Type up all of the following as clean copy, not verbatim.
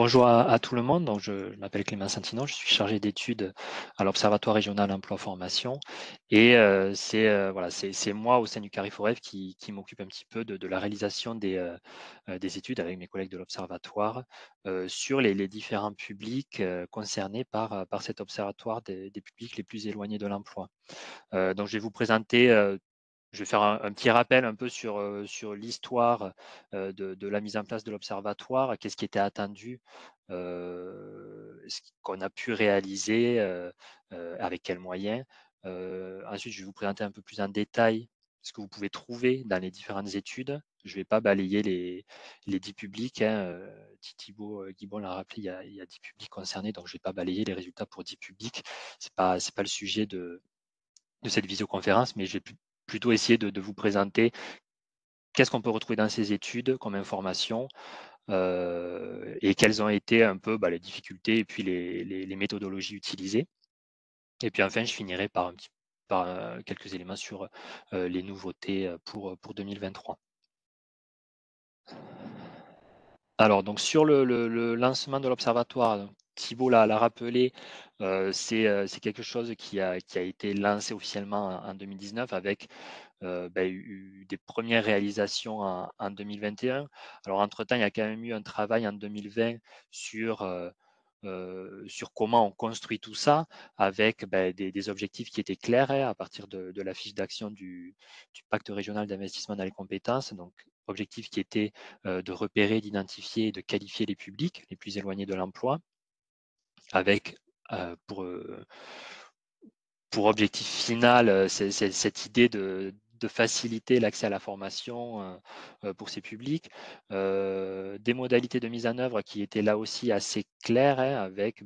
Bonjour à tout le monde. Donc, je m'appelle Clément Santinon, je suis chargé d'études à l'Observatoire régional emploi formation. Et voilà, c'est moi au sein du Cariforef qui m'occupe un petit peu de la réalisation des études avec mes collègues de l'Observatoire sur les différents publics concernés par cet observatoire des publics les plus éloignés de l'emploi. Donc, je vais vous présenter je vais faire un petit rappel un peu sur l'histoire de la mise en place de l'observatoire, qu'est-ce qui était attendu, ce qu'on a pu réaliser, avec quels moyens. Ensuite, je vais vous présenter un peu plus en détail ce que vous pouvez trouver dans les différentes études. Je ne vais pas balayer les 10 publics, hein, Thibaut Guibon l'a rappelé, il y a 10 publics concernés, donc je ne vais pas balayer les résultats pour 10 publics. C'est pas le sujet de cette visioconférence, mais je vais plutôt essayer de vous présenter qu'est-ce qu'on peut retrouver dans ces études comme information et quelles ont été un peu les difficultés et puis les méthodologies utilisées. Et puis enfin, je finirai par quelques éléments sur les nouveautés pour 2023. Alors, donc sur le lancement de l'observatoire, Thibault l'a rappelé, c'est quelque chose qui a été lancé officiellement en 2019 avec eu des premières réalisations en 2021. Alors, entre-temps, il y a quand même eu un travail en 2020 sur comment on construit tout ça avec des objectifs qui étaient clairs à partir de la fiche d'action du pacte régional d'investissement dans les compétences. Donc, objectif qui était de repérer, d'identifier et de qualifier les publics les plus éloignés de l'emploi avec euh, pour, euh, pour objectif final c'est cette idée de faciliter l'accès à la formation pour ces publics, des modalités de mise en œuvre qui étaient là aussi assez claires avec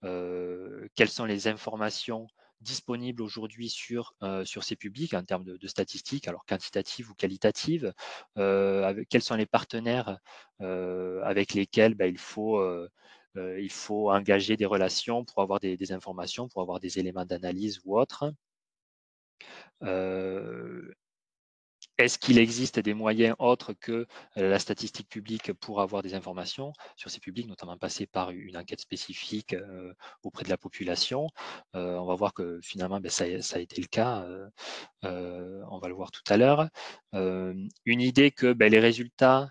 quelles sont les informations disponibles aujourd'hui sur ces publics en termes de statistiques, alors quantitatives ou qualitatives, quels sont les partenaires avec lesquels il faut engager des relations pour avoir des informations, pour avoir des éléments d'analyse ou autres. Euh, Est-ce qu'il existe des moyens autres que la statistique publique pour avoir des informations sur ces publics, notamment passer par une enquête spécifique auprès de la population? On va voir que finalement, ça a été le cas. On va le voir tout à l'heure. Une idée que les résultats,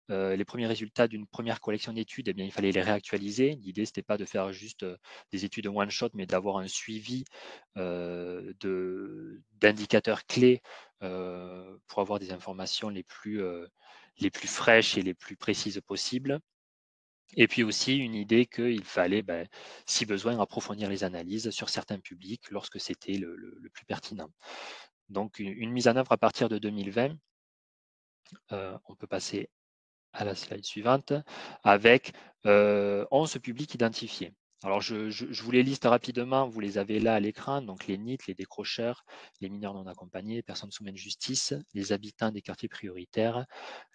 les premiers résultats d'une première collection d'études, il fallait les réactualiser. L'idée, c'était pas de faire juste des études one shot, mais d'avoir un suivi d'indicateurs clés pour avoir des informations les plus fraîches et les plus précises possibles. Et puis aussi une idée qu'il fallait, si besoin, approfondir les analyses sur certains publics lorsque c'était le plus pertinent. Donc une mise en œuvre à partir de 2020, on peut passer à la slide suivante, avec 11 publics identifiés. Alors, je vous les liste rapidement, vous les avez là à l'écran, donc les NEET, les décrocheurs, les mineurs non accompagnés, les personnes sous main de justice, les habitants des quartiers prioritaires,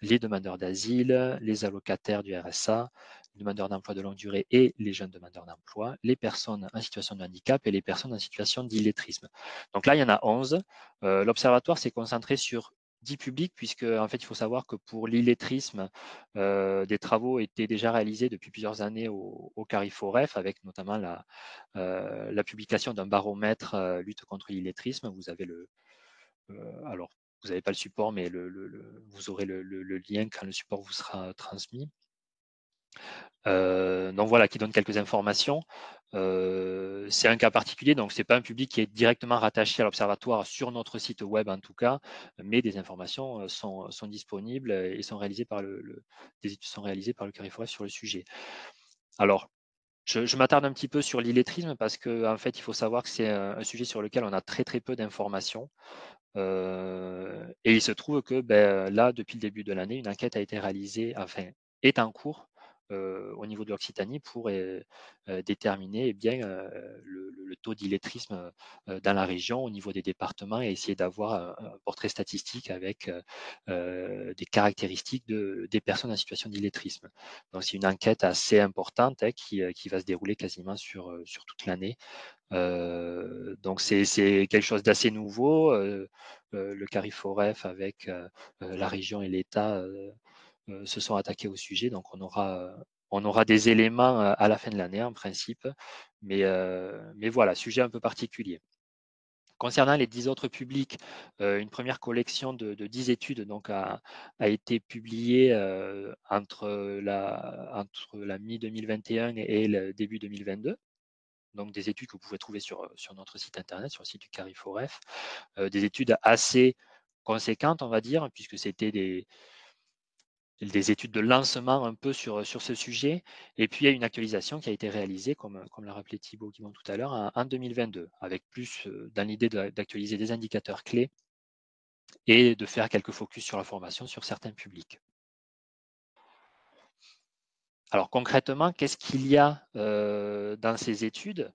les demandeurs d'asile, les allocataires du RSA, les demandeurs d'emploi de longue durée et les jeunes demandeurs d'emploi, les personnes en situation de handicap et les personnes en situation d'illettrisme. Donc là, il y en a 11. L'Observatoire s'est concentré sur 10 publics, puisque en fait, il faut savoir que pour l'illettrisme, des travaux étaient déjà réalisés depuis plusieurs années au Cariforef, avec notamment la publication d'un baromètre lutte contre l'illettrisme. Vous avez alors, vous n'avez pas le support, mais vous aurez le lien quand le support vous sera transmis. Donc voilà, qui donne quelques informations. C'est un cas particulier, donc c'est pas un public qui est directement rattaché à l'observatoire sur notre site web en tout cas, mais des informations sont disponibles et sont réalisées des études sont réalisées par le Cariforef sur le sujet. Alors, je m'attarde un petit peu sur l'illettrisme parce que en fait, il faut savoir que c'est un sujet sur lequel on a très très peu d'informations. Et il se trouve que là, depuis le début de l'année, une enquête a été réalisée, enfin, est en cours au niveau de l'Occitanie pour déterminer le taux d'illettrisme dans la région au niveau des départements et essayer d'avoir un portrait statistique avec des caractéristiques des personnes en situation d'illettrisme. Donc c'est une enquête assez importante qui va se dérouler quasiment sur toute l'année. Donc c'est quelque chose d'assez nouveau. Le Cariforef avec la région et l'État se sont attaqués au sujet. Donc on aura On aura des éléments à la fin de l'année en principe, mais voilà, sujet un peu particulier. Concernant les 10 autres publics, une première collection de 10 études donc a été publiée entre la mi-2021 et le début 2022. Donc des études que vous pouvez trouver sur notre site internet, sur le site du CARIFOREF, des études assez conséquentes, on va dire, puisque c'était des études de lancement un peu sur ce sujet. Et puis, il y a une actualisation qui a été réalisée, comme l'a rappelé Thibaut Guimond tout à l'heure, en 2022, avec plus dans l'idée d'actualiser des indicateurs clés et de faire quelques focus sur la formation sur certains publics. Alors concrètement, qu'est-ce qu'il y a dans ces études?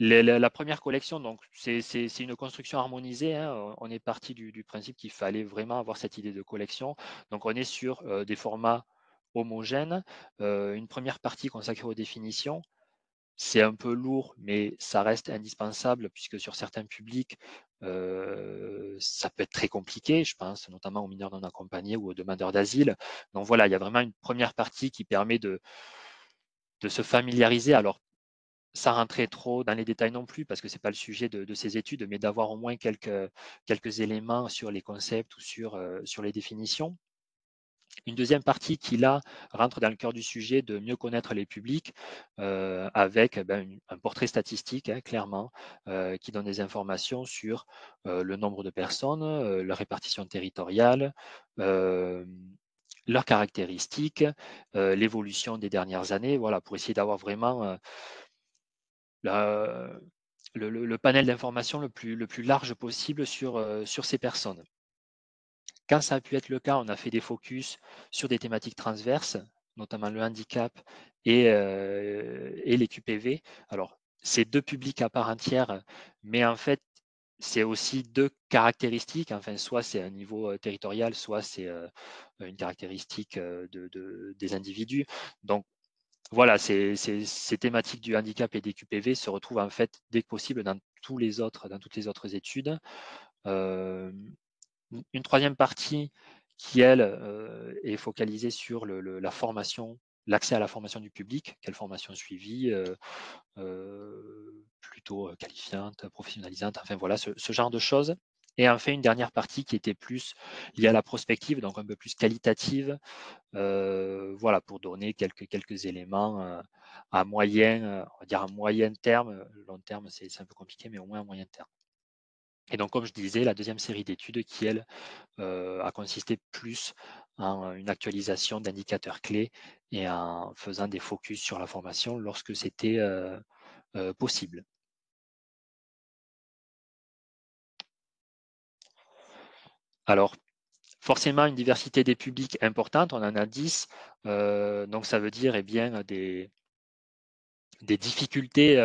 La première collection, donc c'est une construction harmonisée, hein. On est parti du principe qu'il fallait vraiment avoir cette idée de collection. Donc on est sur des formats homogènes. Une première partie consacrée aux définitions. C'est un peu lourd, mais ça reste indispensable puisque sur certains publics, ça peut être très compliqué. Je pense notamment aux mineurs non accompagnés ou aux demandeurs d'asile. Donc voilà, il y a vraiment une première partie qui permet de se familiariser. Alors, sans rentrer trop dans les détails non plus, parce que ce n'est pas le sujet de ces études, mais d'avoir au moins quelques éléments sur les concepts ou sur les définitions. Une deuxième partie qui, là, rentre dans le cœur du sujet de mieux connaître les publics avec un portrait statistique, hein, clairement, qui donne des informations sur le nombre de personnes, leur répartition territoriale, leurs caractéristiques, l'évolution des dernières années, voilà, pour essayer d'avoir vraiment la, le panel d'informations le plus large possible sur ces personnes. Quand ça a pu être le cas, on a fait des focus sur des thématiques transverses, notamment le handicap et les QPV. Alors, c'est deux publics à part entière, mais en fait, c'est aussi deux caractéristiques. Enfin, soit c'est un niveau territorial, soit c'est une caractéristique des individus. Donc, voilà, ces thématiques du handicap et des QPV se retrouvent en fait dès que possible dans dans toutes les autres études. Euh, une troisième partie qui, elle, est focalisée sur la formation, l'accès à la formation du public, quelle formation suivie, plutôt qualifiante, professionnalisante, enfin voilà, ce genre de choses. Et enfin, une dernière partie qui était plus liée à la prospective, donc un peu plus qualitative, voilà, pour donner quelques éléments à moyen, on va dire à moyen terme, long terme c'est un peu compliqué, mais au moins à moyen terme. Et donc, comme je disais, la deuxième série d'études qui, elle, a consisté plus en une actualisation d'indicateurs clés et en faisant des focus sur la formation lorsque c'était possible. Alors, forcément, une diversité des publics importante, on en a 10, donc ça veut dire eh bien, des difficultés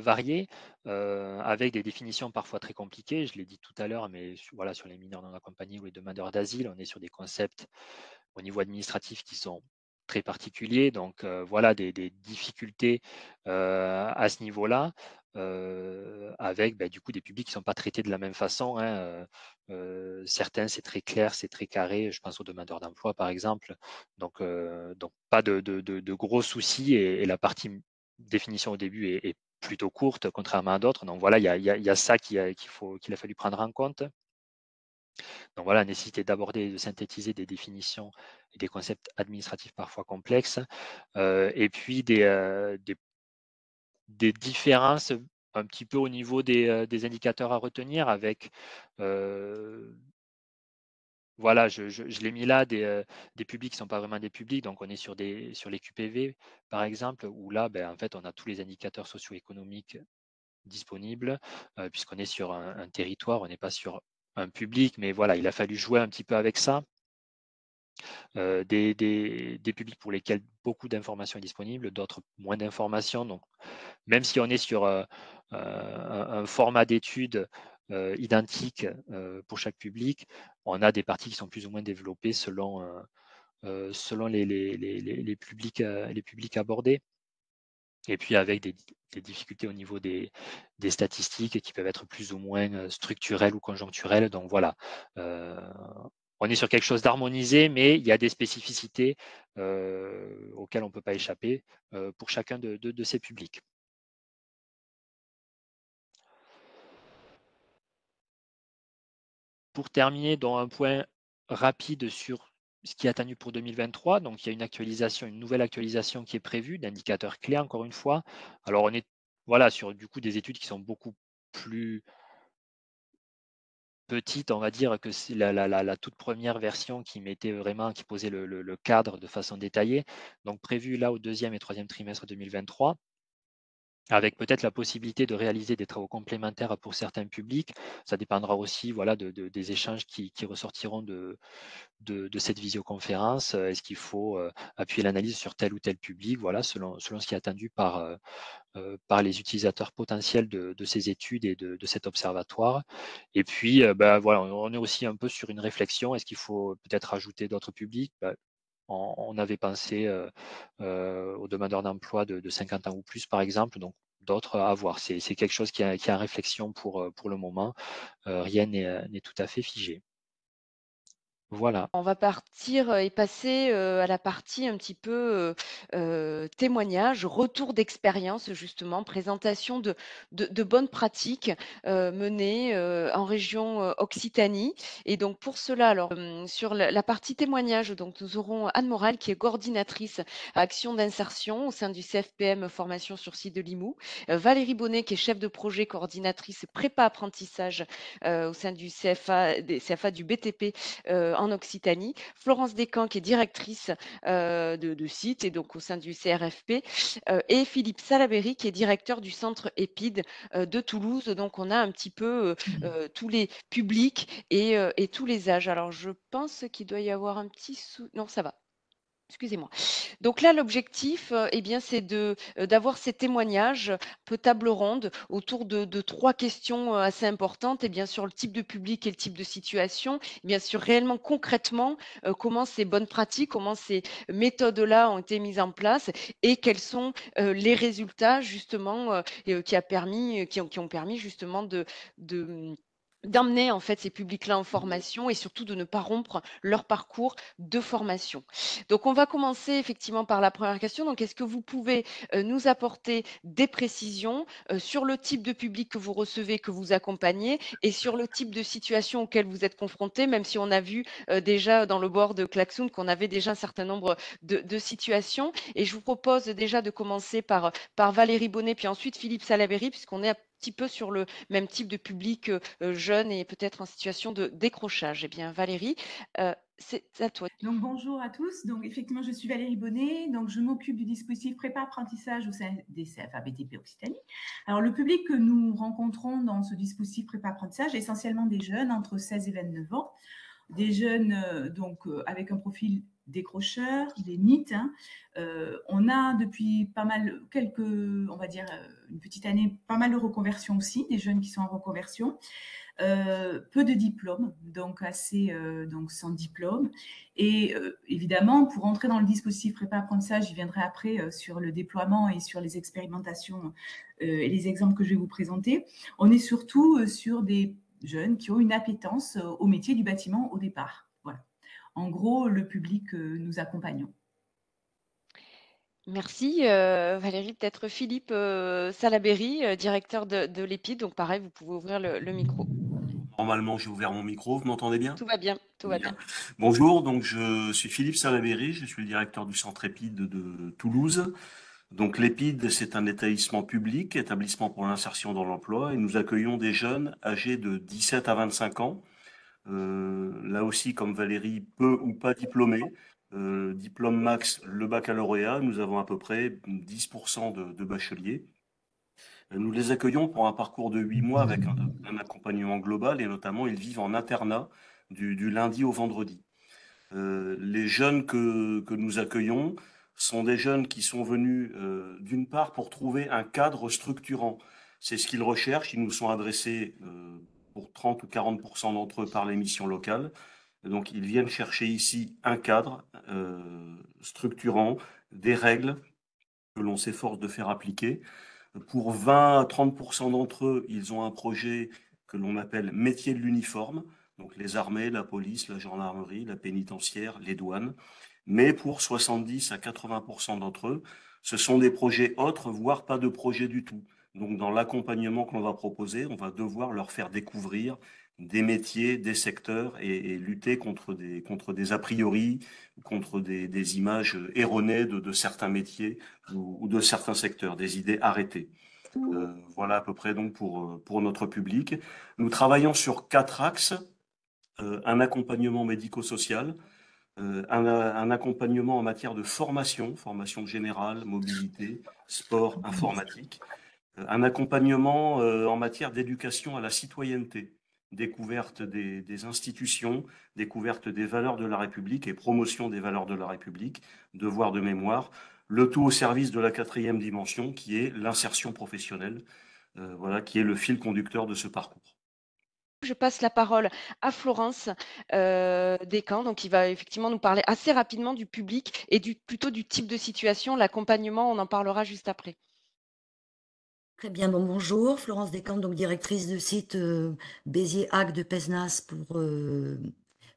variées, avec des définitions parfois très compliquées. Je l'ai dit tout à l'heure, mais voilà, sur les mineurs non accompagnés ou les demandeurs d'asile, on est sur des concepts au niveau administratif qui sont très particuliers. Donc voilà, des difficultés à ce niveau-là, avec du coup des publics qui ne sont pas traités de la même façon, hein. Certains, c'est très clair, c'est très carré. Je pense aux demandeurs d'emploi, par exemple. Donc pas de gros soucis et la partie définition au début est plutôt courte, contrairement à d'autres. Donc voilà, il y a ça qu'il a fallu prendre en compte. Donc voilà, la nécessité d'aborder et de synthétiser des définitions et des concepts administratifs parfois complexes, et puis des différences un petit peu au niveau des indicateurs à retenir avec, voilà, je l'ai mis là, des publics qui ne sont pas vraiment des publics, donc on est sur les QPV par exemple, où là, en fait, on a tous les indicateurs socio-économiques disponibles, puisqu'on est sur un territoire, on n'est pas sur un public, mais voilà, il a fallu jouer un petit peu avec ça. Des publics pour lesquels beaucoup d'informations est disponible, d'autres moins d'informations. Donc, même si on est sur un format d'études identique pour chaque public, on a des parties qui sont plus ou moins développées selon les publics abordés. Et puis avec des difficultés au niveau des statistiques qui peuvent être plus ou moins structurelles ou conjoncturelles. Donc voilà, on est sur quelque chose d'harmonisé, mais il y a des spécificités auxquelles on ne peut pas échapper pour chacun de ces publics. Pour terminer, dans un point rapide sur ce qui est attendu pour 2023, donc il y a une nouvelle actualisation qui est prévue d'indicateurs clés encore une fois. Alors on est voilà sur du coup des études qui sont beaucoup plus petites, on va dire, que c'est la toute première version qui posait le cadre de façon détaillée. Donc prévu là au deuxième et troisième trimestre 2023, avec peut-être la possibilité de réaliser des travaux complémentaires pour certains publics. Ça dépendra aussi voilà, des échanges qui ressortiront de cette visioconférence. Est-ce qu'il faut appuyer l'analyse sur tel ou tel public, voilà, selon ce qui est attendu par les utilisateurs potentiels de ces études et de cet observatoire. Et puis, voilà, on est aussi un peu sur une réflexion. Est-ce qu'il faut peut-être ajouter d'autres publics? On avait pensé aux demandeurs d'emploi de 50 ans ou plus, par exemple. Donc, d'autres à voir. C'est quelque chose qui est en réflexion pour le moment. Rien n'est tout à fait figé. Voilà. On va partir, et passer, à la partie un petit peu, témoignage, retour d'expérience justement, présentation de bonnes pratiques, menées, en région, Occitanie. Et donc pour cela, alors, sur la partie témoignage, donc nous aurons Anne Morel qui est coordinatrice action d'insertion au sein du CFPM formation sur site de Limoux, Valérie Bonnet qui est chef de projet coordinatrice prépa apprentissage, au sein du CFA du BTP en Occitanie. Florence Descamps, qui est directrice de site et donc au sein du CRFP, et Philippe Salaberry, qui est directeur du centre EPID de Toulouse. Donc, on a un petit peu tous les publics et tous les âges. Alors, je pense qu'il doit y avoir un petit Non, ça va. Excusez-moi. Donc là, l'objectif, eh bien, c'est d'avoir ces témoignages, peu table ronde, autour de 3 questions, assez importantes et bien sûr le type de public et le type de situation. Bien sûr, réellement concrètement, comment ces bonnes pratiques, comment ces méthodes-là ont été mises en place et quels sont, les résultats justement, qui ont permis justement d'emmener en fait ces publics-là en formation et surtout de ne pas rompre leur parcours de formation. Donc, on va commencer effectivement par la première question. Donc, est-ce que vous pouvez nous apporter des précisions sur le type de public que vous recevez, que vous accompagnez et sur le type de situation auquel vous êtes confronté, même si on a vu déjà dans le board de Klaxoon qu'on avait déjà un certain nombre de situations. Et je vous propose déjà de commencer par Valérie Bonnet, puis ensuite Philippe Salaberry, puisqu'on est un petit peu sur le même type de public jeune et peut-être en situation de décrochage. Eh bien, Valérie, c'est à toi. Donc bonjour à tous. Donc effectivement, je suis Valérie Bonnet. Donc je m'occupe du dispositif prépa apprentissage au sein des CFA BTP Occitanie. Alors le public que nous rencontrons dans ce dispositif prépa apprentissage est essentiellement des jeunes entre 16 et 29 ans, des jeunes avec un profil décrocheur, des NEET. On a depuis pas mal, on va dire une petite année, pas mal de reconversions aussi, des jeunes qui sont en reconversion. Peu de diplômes, donc donc sans diplôme. Et évidemment, pour entrer dans le dispositif prépa-apprentissage, je viendrai après sur le déploiement et sur les expérimentations et les exemples que je vais vous présenter. On est surtout sur des jeunes qui ont une appétence au métier du bâtiment au départ. Voilà. En gros, le public que nous accompagnons. Merci, Valérie. Peut-être Philippe, Salaberry, directeur de l'EPID. Donc pareil, vous pouvez ouvrir le micro. Normalement, j'ai ouvert mon micro. Vous m'entendez bien? Tout va bien, tout va bien. Bien. Bonjour, donc je suis Philippe Salaberry, je suis le directeur du centre EPID de Toulouse. Donc l'EPID, c'est un établissement public, établissement pour l'insertion dans l'emploi, et nous accueillons des jeunes âgés de 17 à 25 ans. Là aussi, comme Valérie, peu ou pas diplômés. Diplôme max, le baccalauréat, nous avons à peu près 10% de bacheliers. Nous les accueillons pour un parcours de 8 mois avec un accompagnement global et notamment ils vivent en internat du lundi au vendredi. Les jeunes que nous accueillons sont des jeunes qui sont venus d'une part pour trouver un cadre structurant. C'est ce qu'ils recherchent. Ils nous sont adressés pour 30 ou 40% d'entre eux par les missions locales. Donc ils viennent chercher ici un cadre structurant, des règles que l'on s'efforce de faire appliquer. Pour 20 à 30% d'entre eux, ils ont un projet que l'on appelle métier de l'uniforme. donc les armées, la police, la gendarmerie, la pénitentiaire, les douanes. Mais pour 70 à 80% d'entre eux, ce sont des projets autres, voire pas de projets du tout. Donc dans l'accompagnement qu'on va proposer, on va devoir leur faire découvrir des métiers, des secteurs et lutter contre des a priori, contre des images erronées de certains métiers ou de certains secteurs, des idées arrêtées. Voilà à peu près donc pour notre public. Nous travaillons sur 4 axes. Un accompagnement médico-social, un accompagnement en matière de formation, formation générale, mobilité, sport, informatique, un accompagnement en matière d'éducation à la citoyenneté, découverte des institutions, découverte des valeurs de la République et promotion des valeurs de la République, devoir de mémoire, le tout au service de la 4e dimension qui est l'insertion professionnelle, voilà, qui est le fil conducteur de ce parcours. Je passe la parole à Florence Descamps, donc qui va effectivement nous parler assez rapidement du public et plutôt du type de situation. L'accompagnement, on en parlera juste après. Très bien, bonjour, Florence Descamps, donc directrice de site Béziers-Hague de Pézenas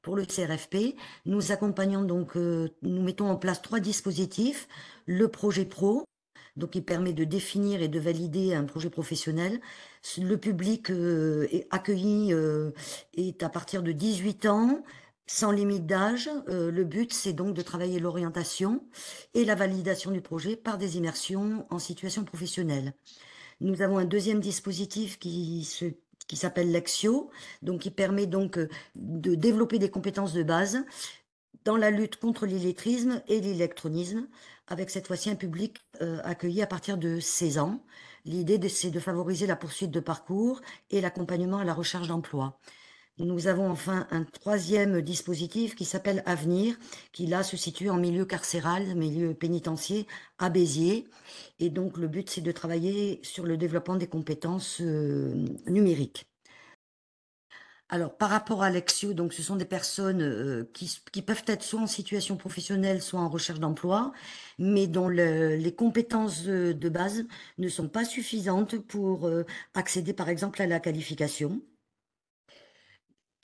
pour le CRFP. Nous accompagnons donc, nous mettons en place 3 dispositifs. Le projet pro, donc qui permet de définir et de valider un projet professionnel. Le public accueilli est à partir de 18 ans, sans limite d'âge. Le but, c'est donc de travailler l'orientation et la validation du projet par des immersions en situation professionnelle. Nous avons un deuxième dispositif qui s'appelle Lexio, donc qui permet donc de développer des compétences de base dans la lutte contre l'illettrisme et l'électronisme, avec cette fois-ci un public accueilli à partir de 16 ans. L'idée, c'est de favoriser la poursuite de parcours et l'accompagnement à la recherche d'emploi. Nous avons enfin un 3e dispositif qui s'appelle Avenir, qui là se situe en milieu carcéral, milieu pénitentiaire à Béziers. Et donc le but, c'est de travailler sur le développement des compétences numériques. Alors, par rapport à Lexio, donc ce sont des personnes qui peuvent être soit en situation professionnelle, soit en recherche d'emploi, mais dont les compétences de base ne sont pas suffisantes pour accéder, par exemple, à la qualification.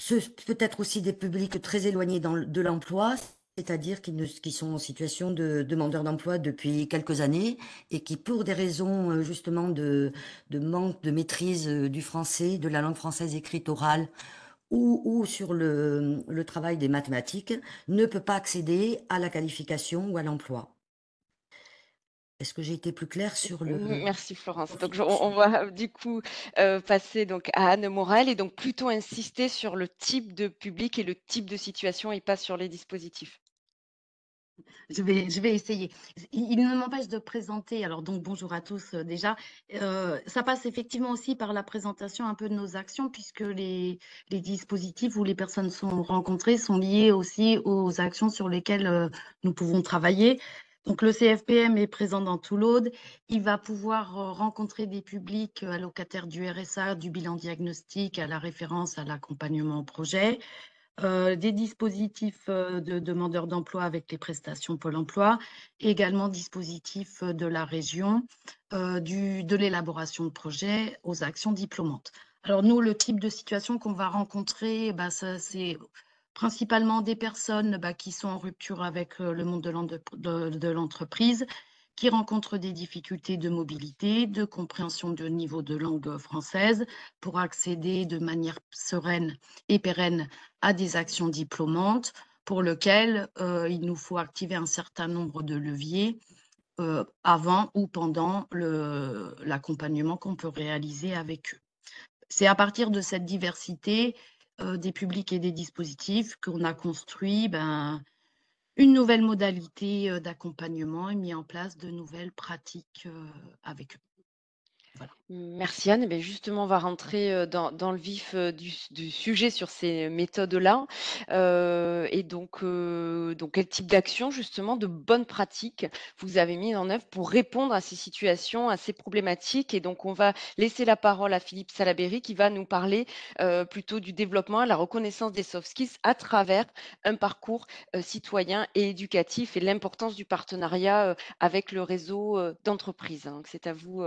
Ce peut être aussi des publics très éloignés de l'emploi, c'est-à-dire qui sont en situation de demandeurs d'emploi depuis quelques années et qui, pour des raisons justement de manque de maîtrise du français, de la langue française écrite orale, ou sur le travail des mathématiques, ne peut pas accéder à la qualification ou à l'emploi. Est-ce que j'ai été plus claire sur le... Merci Florence. Donc on va du coup passer donc à Anne Morel et donc plutôt insister sur le type de public et le type de situation et pas sur les dispositifs. Je vais essayer. Il ne m'empêche de présenter, alors donc bonjour à tous déjà. Ça passe effectivement aussi par la présentation un peu de nos actions, puisque les dispositifs où les personnes sont rencontrées sont liés aussi aux actions sur lesquelles nous pouvons travailler. Donc le CFPM est présent dans tout l'Aude. Il va pouvoir rencontrer des publics allocataires du RSA, du bilan diagnostic, à la référence à l'accompagnement au projet. Des dispositifs de demandeurs d'emploi avec les prestations Pôle emploi, également dispositifs de la région, de l'élaboration de projets aux actions diplômantes. Alors nous, le type de situation qu'on va rencontrer, c'est principalement des personnes qui sont en rupture avec le monde de l'entreprise, qui rencontrent des difficultés de mobilité, de compréhension de niveau de langue française pour accéder de manière sereine et pérenne à des actions diplômantes pour lesquelles il nous faut activer un certain nombre de leviers avant ou pendant l'accompagnement qu'on peut réaliser avec eux. C'est à partir de cette diversité des publics et des dispositifs qu'on a construit une nouvelle modalité d'accompagnement et mis en place de nouvelles pratiques avec eux. Voilà. Merci Anne. Justement, on va rentrer dans le vif du sujet sur ces méthodes-là. Et donc, quel type d'action, justement, de bonnes pratiques vous avez mis en œuvre pour répondre à ces situations, à ces problématiques. Et donc, on va laisser la parole à Philippe Salaberry qui va nous parler plutôt du développement, la reconnaissance des soft skills à travers un parcours citoyen et éducatif et l'importance du partenariat avec le réseau d'entreprises. Donc, c'est à vous,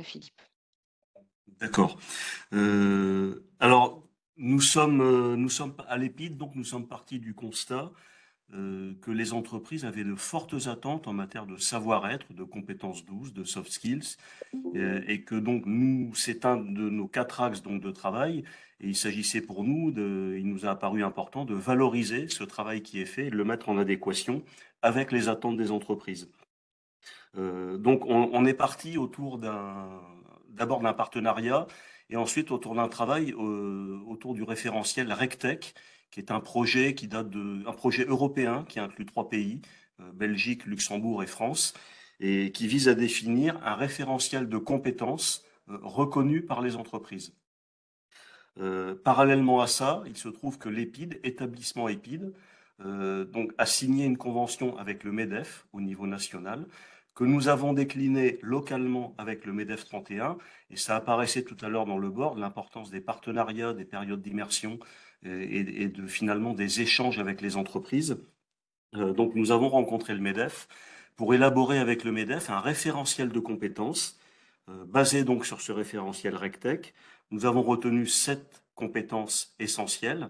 Philippe. D'accord. Alors, Nous sommes à l'EPID, donc nous sommes partis du constat que les entreprises avaient de fortes attentes en matière de savoir-être, de compétences douces, de soft skills, et que donc c'est un de nos 4 axes donc de travail, et il s'agissait pour nous il nous a apparu important de valoriser ce travail qui est fait et de le mettre en adéquation avec les attentes des entreprises. Donc on est parti d'abord d'un partenariat et ensuite autour d'un travail autour du référentiel RecTech, qui est un projet un projet européen qui inclut 3 pays, Belgique, Luxembourg et France, et qui vise à définir un référentiel de compétences reconnu par les entreprises. Parallèlement à ça, il se trouve que l'EPID, établissement EPID, donc a signé une convention avec le MEDEF au niveau national, que nous avons décliné localement avec le MEDEF 31, et ça apparaissait tout à l'heure dans le board, l'importance des partenariats, des périodes d'immersion et finalement des échanges avec les entreprises. Donc nous avons rencontré le MEDEF pour élaborer avec le MEDEF un référentiel de compétences basé donc sur ce référentiel RecTech. Nous avons retenu 7 compétences essentielles: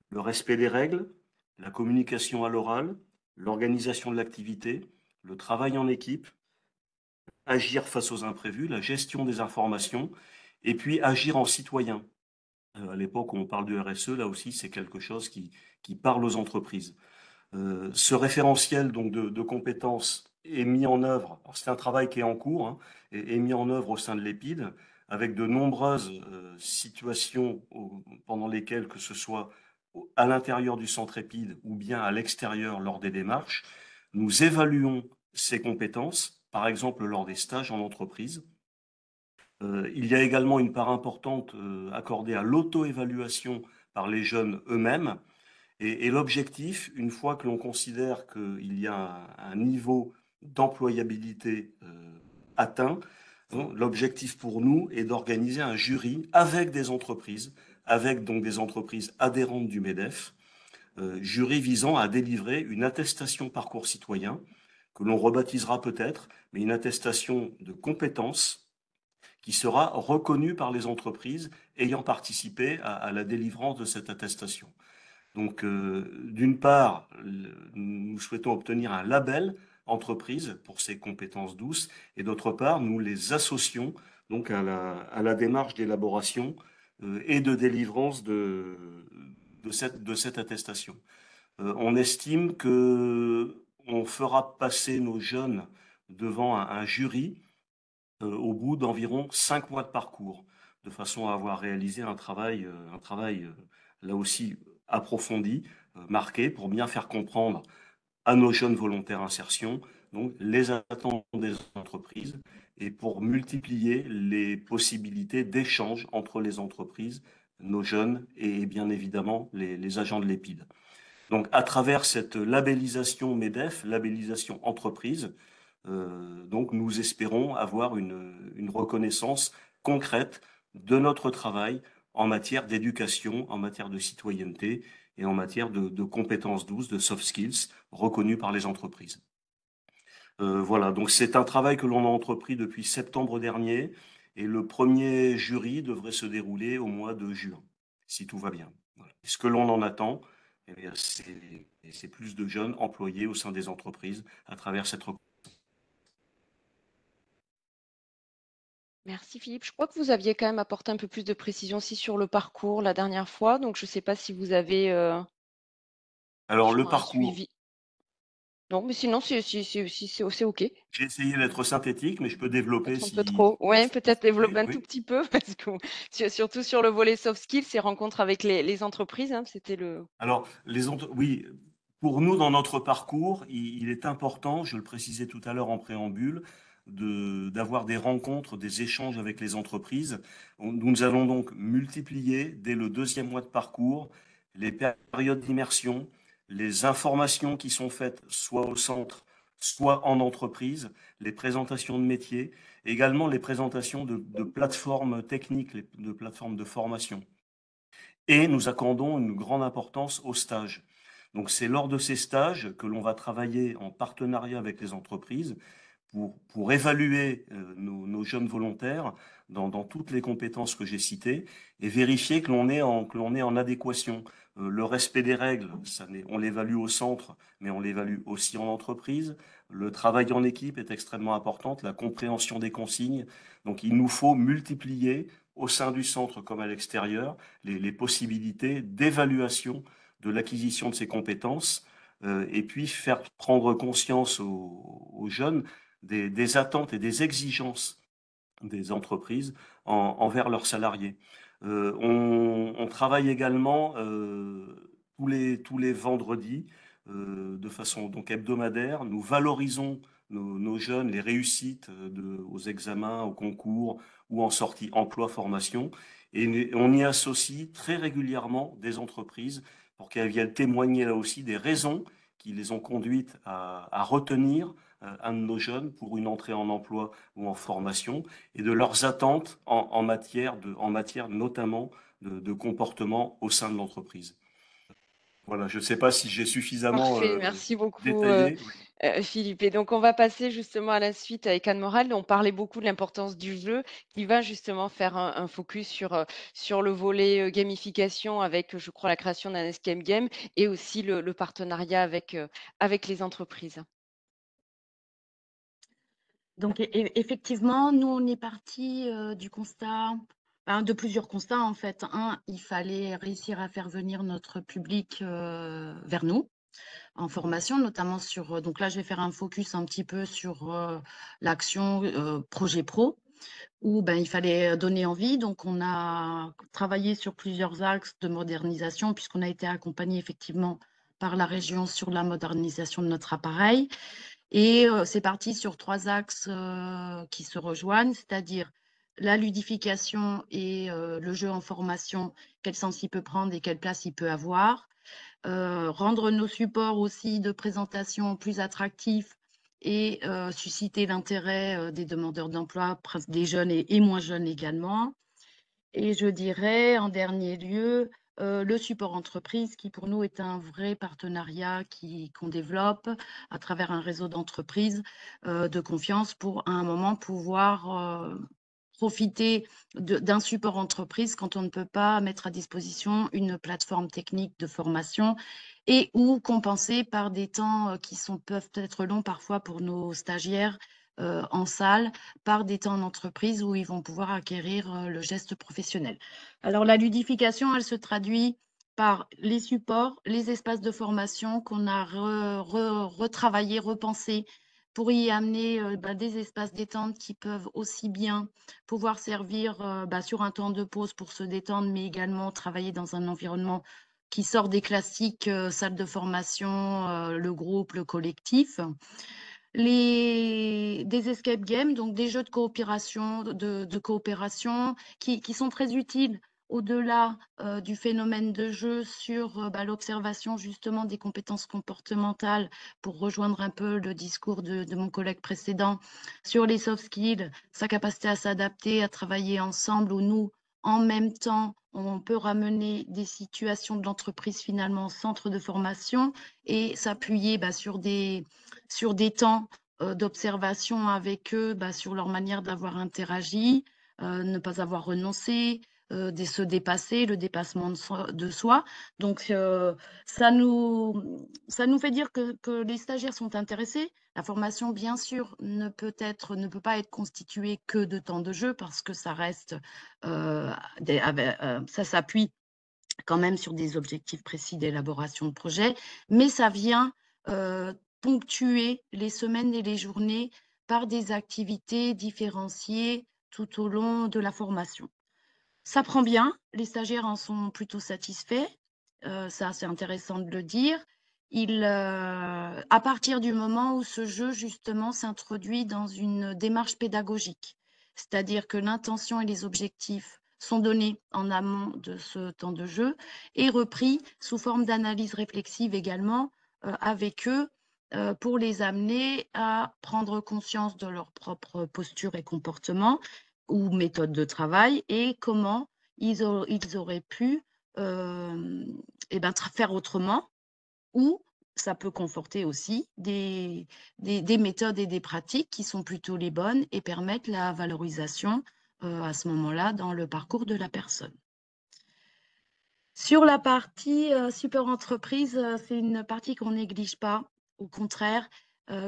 le respect des règles, la communication à l'oral, l'organisation de l'activité, le travail en équipe, agir face aux imprévus, la gestion des informations, et puis agir en citoyen. À l'époque où on parle de RSE, là aussi, c'est quelque chose qui parle aux entreprises. Ce référentiel donc de compétences est mis en œuvre. C'est un travail qui est en cours, hein, est mis en œuvre au sein de l'EPID, avec de nombreuses situations pendant lesquelles, que ce soit à l'intérieur du centre EPID ou bien à l'extérieur lors des démarches, nous évaluons ces compétences, par exemple lors des stages en entreprise. Il y a également une part importante accordée à l'auto-évaluation par les jeunes eux-mêmes. Et l'objectif, une fois que l'on considère qu'il y a un niveau d'employabilité atteint, l'objectif pour nous est d'organiser un jury avec des entreprises, avec donc des entreprises adhérentes du MEDEF, jury visant à délivrer une attestation parcours citoyen, que l'on rebaptisera peut-être, mais une attestation de compétences qui sera reconnue par les entreprises ayant participé à la délivrance de cette attestation. Donc, d'une part, nous souhaitons obtenir un label entreprise pour ces compétences douces, et d'autre part, nous les associons donc à la démarche d'élaboration et de délivrance de cette attestation. On estime que on fera passer nos jeunes devant un jury au bout d'environ 5 mois de parcours, de façon à avoir réalisé un travail là aussi approfondi, marqué, pour bien faire comprendre à nos jeunes volontaires insertion donc les attentes des entreprises et pour multiplier les possibilités d'échange entre les entreprises, nos jeunes et bien évidemment les agents de l'EPID. Donc à travers cette labellisation MEDEF, labellisation entreprise, donc nous espérons avoir une reconnaissance concrète de notre travail en matière d'éducation, en matière de citoyenneté et en matière de compétences douces, de soft skills reconnus par les entreprises. Voilà, donc c'est un travail que l'on a entrepris depuis septembre dernier et le premier jury devrait se dérouler au mois de juin, si tout va bien. Voilà. Ce que l'on en attend, eh bien, c'est plus de jeunes employés au sein des entreprises à travers cette reconnaissance. Merci Philippe. Je crois que vous aviez quand même apporté un peu plus de précision aussi sur le parcours la dernière fois, donc je ne sais pas si vous avez Alors, le sur un parcours, suivi. Non, mais sinon, c'est OK. j'ai essayé d'être synthétique, mais je peux développer Peut-être un peu si trop. Ouais, peut-être oui, développer un tout oui. petit peu, parce que surtout sur le volet soft skills, ces rencontres avec les entreprises, hein, c'était le. Alors, oui, pour nous, dans notre parcours, il est important, je le précisais tout à l'heure en préambule, d'avoir des rencontres, des échanges avec les entreprises. Nous allons donc multiplier, dès le 2e mois de parcours, les périodes d'immersion, les informations qui sont faites soit au centre, soit en entreprise, les présentations de métiers, également les présentations de plateformes techniques, de plateformes de formation. Et nous accordons une grande importance aux stages. Donc c'est lors de ces stages que l'on va travailler en partenariat avec les entreprises pour évaluer nos jeunes volontaires dans toutes les compétences que j'ai citées et vérifier que l'on est en adéquation. Le respect des règles, on l'évalue au centre, mais on l'évalue aussi en entreprise. Le travail en équipe est extrêmement important, la compréhension des consignes. Donc il nous faut multiplier au sein du centre comme à l'extérieur les possibilités d'évaluation de l'acquisition de ces compétences et puis faire prendre conscience aux jeunes des attentes et des exigences des entreprises envers leurs salariés. On travaille également tous les vendredis de façon donc hebdomadaire. Nous valorisons nos jeunes, les réussites aux examens, aux concours ou en sortie emploi-formation. Et on y associe très régulièrement des entreprises pour qu'elles viennent témoigner là aussi des raisons qui les ont conduites à retenir un de nos jeunes pour une entrée en emploi ou en formation et de leurs attentes en matière notamment de comportement au sein de l'entreprise. Voilà, je ne sais pas si j'ai suffisamment Parfait, merci beaucoup détaillé. Oui. Philippe. Et donc on va passer justement à la suite avec Anne Morel. On parlait beaucoup de l'importance du jeu qui va justement faire un focus sur le volet gamification avec, je crois, la création d'un escape game et aussi le partenariat avec les entreprises. Donc, effectivement, nous, on est parti du constat, de plusieurs constats en fait. Un, il fallait réussir à faire venir notre public vers nous en formation, notamment sur. Donc là, je vais faire un focus un petit peu sur l'action projet pro, où il fallait donner envie. Donc, on a travaillé sur plusieurs axes de modernisation, puisqu'on a été accompagné effectivement par la région sur la modernisation de notre appareil. Et c'est parti sur 3 axes qui se rejoignent, c'est-à-dire la ludification et le jeu en formation, quel sens il peut prendre et quelle place il peut avoir. Rendre nos supports aussi de présentation plus attractifs et susciter l'intérêt des demandeurs d'emploi, des jeunes et moins jeunes également. Et je dirais, en dernier lieu, le support entreprise, qui pour nous est un vrai partenariat qu'on développe à travers un réseau d'entreprises de confiance pour à un moment pouvoir profiter d'un support entreprise quand on ne peut pas mettre à disposition une plateforme technique de formation et ou compenser par des temps qui peuvent être longs parfois pour nos stagiaires en salle, par des temps en entreprise où ils vont pouvoir acquérir le geste professionnel. Alors la ludification, elle se traduit par les supports, les espaces de formation qu'on a retravaillé, repensé pour y amener des espaces détente qui peuvent aussi bien pouvoir servir sur un temps de pause pour se détendre, mais également travailler dans un environnement qui sort des classiques salles de formation, le groupe, le collectif. Des escape games, donc des jeux de coopération, qui sont très utiles au-delà du phénomène de jeu sur l'observation justement des compétences comportementales, pour rejoindre un peu le discours de mon collègue précédent, sur les soft skills, sa capacité à s'adapter, à travailler ensemble, où nous, en même temps, on peut ramener des situations de l'entreprise finalement en centre de formation et s'appuyer sur des temps d'observation avec eux sur leur manière d'avoir interagi, ne pas avoir renoncé, se dépasser, le dépassement de soi. Donc, ça nous fait dire que les stagiaires sont intéressés. La formation, bien sûr, ne peut pas être constituée que de temps de jeu parce que ça reste, ça s'appuie quand même sur des objectifs précis d'élaboration de projet, mais ça vient ponctuer les semaines et les journées par des activités différenciées tout au long de la formation. Ça prend bien, les stagiaires en sont plutôt satisfaits, ça c'est intéressant de le dire. À partir du moment où ce jeu justement s'introduit dans une démarche pédagogique, c'est-à-dire que l'intention et les objectifs sont donnés en amont de ce temps de jeu et repris sous forme d'analyse réflexive également avec eux pour les amener à prendre conscience de leur propre posture et comportement ou méthode de travail et comment ils auraient pu faire autrement ou ça peut conforter aussi des méthodes et des pratiques qui sont plutôt les bonnes et permettent la valorisation à ce moment-là dans le parcours de la personne. Sur la partie super entreprise, c'est une partie qu'on néglige pas. Au contraire,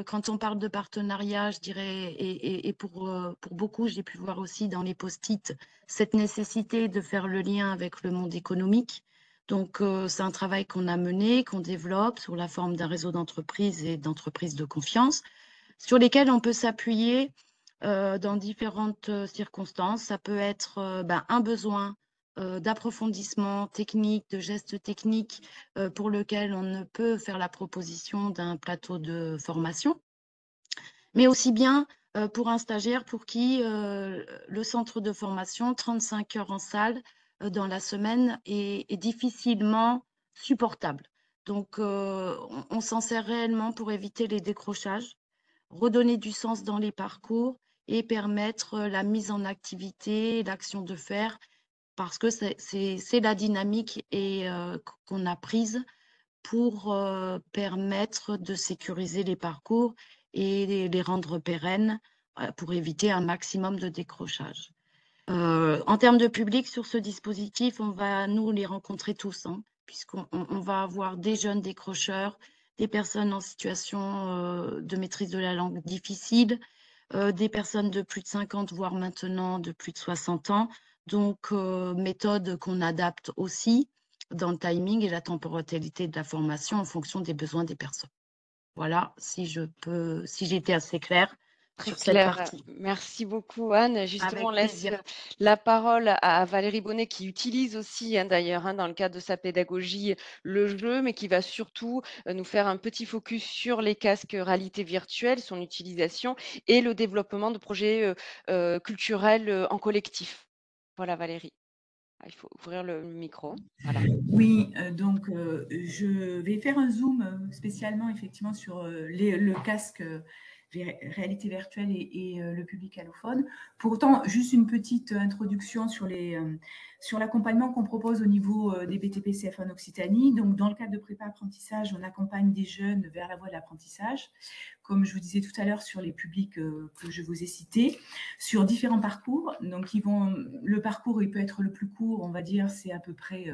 quand on parle de partenariat, je dirais, et pour beaucoup, j'ai pu voir aussi dans les post-it, cette nécessité de faire le lien avec le monde économique. Donc, c'est un travail qu'on a mené, qu'on développe sous la forme d'un réseau d'entreprises et d'entreprises de confiance, sur lesquelles on peut s'appuyer dans différentes circonstances. Ça peut être un besoin d'approfondissement technique, de gestes techniques pour lequel on ne peut faire la proposition d'un plateau de formation, mais aussi bien pour un stagiaire pour qui le centre de formation, 35 heures en salle dans la semaine, est difficilement supportable. Donc, on s'en sert réellement pour éviter les décrochages, redonner du sens dans les parcours et permettre la mise en activité, l'action de faire, parce que c'est la dynamique qu'on a prise pour permettre de sécuriser les parcours et les rendre pérennes pour éviter un maximum de décrochage. En termes de public, sur ce dispositif, on va, nous, les rencontrer tous, hein, puisqu'on va avoir des jeunes décrocheurs, des personnes en situation de maîtrise de la langue difficile, des personnes de plus de 50, voire maintenant de plus de 60 ans. Donc, méthode qu'on adapte aussi dans le timing et la temporalité de la formation en fonction des besoins des personnes. Voilà, si j'ai été assez claire Très sur cette clair. partie. Merci beaucoup, Anne. Justement, on Avec laisse plaisir. la parole à Valérie Bonnet, qui utilise aussi, d'ailleurs, dans le cadre de sa pédagogie, le jeu, mais qui va surtout nous faire un petit focus sur les casques réalité virtuelle, son utilisation et le développement de projets culturels en collectif. Voilà, Valérie. Ah, il faut ouvrir le micro. Voilà. Oui, donc je vais faire un zoom spécialement effectivement sur le casque réalité virtuelle et le public allophone. Pour autant, juste une petite introduction sur l'accompagnement qu'on propose au niveau des BTP CFA en Occitanie. Donc, dans le cadre de prépa apprentissage, on accompagne des jeunes vers la voie de l'apprentissage, comme je vous disais tout à l'heure sur les publics que je vous ai cités, sur différents parcours. Donc, le parcours, il peut être le plus court, on va dire, c'est à peu près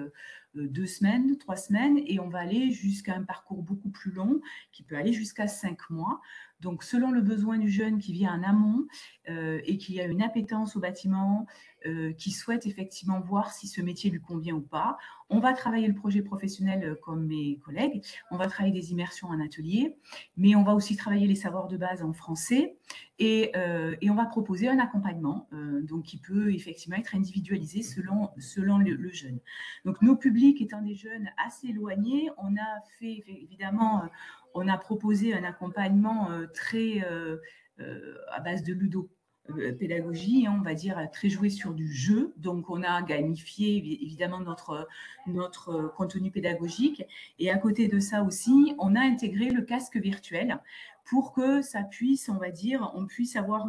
2 semaines, 3 semaines, et on va aller jusqu'à un parcours beaucoup plus long qui peut aller jusqu'à 5 mois. Donc, selon le besoin du jeune qui vient en amont et qui a une appétence au bâtiment, qui souhaite effectivement voir si ce métier lui convient ou pas, on va travailler le projet professionnel comme mes collègues, on va travailler des immersions en atelier, mais on va aussi travailler les savoirs de base en français et on va proposer un accompagnement donc qui peut effectivement être individualisé selon le jeune. Donc, nos publics étant des jeunes assez éloignés, on a fait évidemment, on a proposé un accompagnement très à base de ludopédagogie, on va dire très joué sur du jeu. Donc, on a gamifié évidemment notre contenu pédagogique. Et à côté de ça aussi, on a intégré le casque virtuel pour que ça puisse, on va dire, on puisse avoir